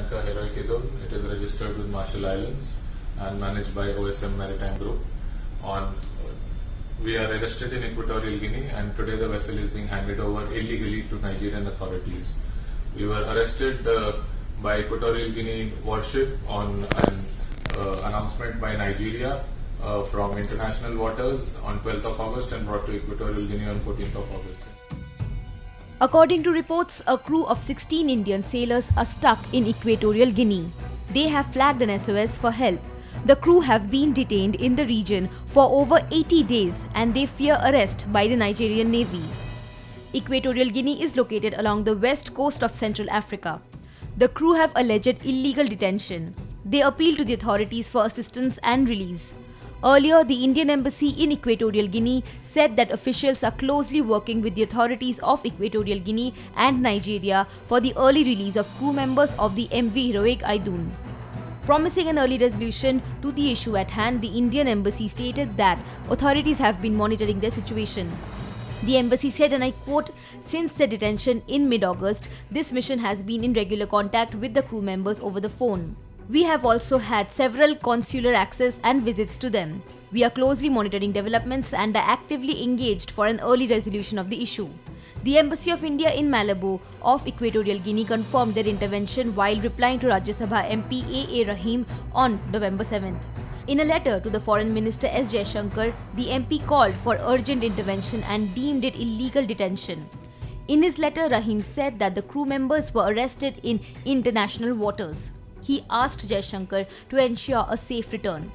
Lanka Heroic Idol. It is registered with Marshall Islands and managed by OSM Maritime Group. We are arrested in Equatorial Guinea, and today the vessel is being handed over illegally to Nigerian authorities. We were arrested by Equatorial Guinea warship on an announcement by Nigeria from international waters on 12th of August and brought to Equatorial Guinea on 14th of August. According to reports, a crew of 16 Indian sailors are stuck in Equatorial Guinea. They have flagged an SOS for help. The crew have been detained in the region for over 80 days and they fear arrest by the Nigerian Navy. Equatorial Guinea is located along the west coast of Central Africa. The crew have alleged illegal detention. They appeal to the authorities for assistance and release. Earlier, the Indian Embassy in Equatorial Guinea said that officials are closely working with the authorities of Equatorial Guinea and Nigeria for the early release of crew members of the MV Heroic Idol. Promising an early resolution to the issue at hand, the Indian Embassy stated that authorities have been monitoring their situation. The embassy said, and I quote, "Since the detention in mid-August, this mission has been in regular contact with the crew members over the phone. We have also had several consular access and visits to them. We are closely monitoring developments and are actively engaged for an early resolution of the issue." The Embassy of India in Malabo of Equatorial Guinea confirmed their intervention while replying to Rajya Sabha MP A.A. Rahim on November 7th. In a letter to the Foreign Minister S. Jaishankar, the MP called for urgent intervention and deemed it illegal detention. In his letter, Rahim said that the crew members were arrested in international waters. He asked Jaishankar to ensure a safe return.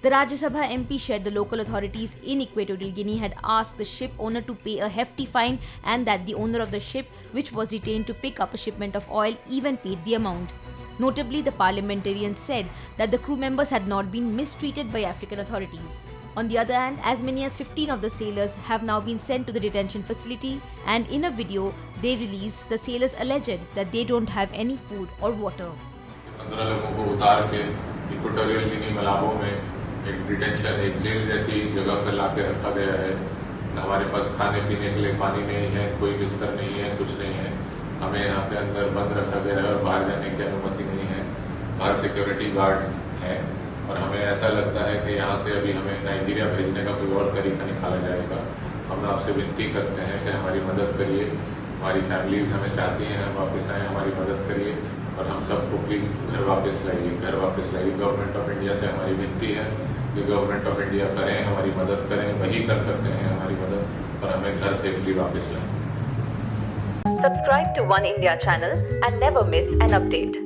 The Rajya Sabha MP shared the local authorities in Equatorial Guinea had asked the ship owner to pay a hefty fine and that the owner of the ship, which was detained to pick up a shipment of oil, even paid the amount. Notably, the parliamentarian said that the crew members had not been mistreated by African authorities. On the other hand, as many as 15 of the sailors have now been sent to the detention facility, and in a video they released, the sailors alleged that they don't have any food or water. 15 लोगों को उतार के Equatorial Guinea मलाबो में एक detention, एक jail जैसी जगह पर लाके रखा गया है। हमारे पास खाने पीने के लिए पानी नहीं है, कोई बिस्तर नहीं है, कुछ नहीं है। हमें यहाँ पे अंदर बंद रखा गया है और बाहर जाने की अनुमति नहीं है। बाहर सिक्योरिटी गार्ड्स हैं और हमें ऐसा लगता है कि यहाँ से अभी हमें नाइजीरिया भेजने का कोई और तरीका निकाला जाएगा। हम आपसे विनती करते हैं कि हमारी मदद करिए। हमारी फैमिलीज हमें चाहती हैं हम वापस आए, हमारी मदद करिए और हम सबको प्लीज़ घर वापस लाइए, घर वापस लाइए। गवर्नमेंट ऑफ इंडिया से हमारी विनती है कि गवर्नमेंट ऑफ इंडिया करें, हमारी मदद करें, वही कर सकते हैं हमारी मदद, और हमें घर सेफली वापस लाएं। Subscribe to One India channel and never miss an update.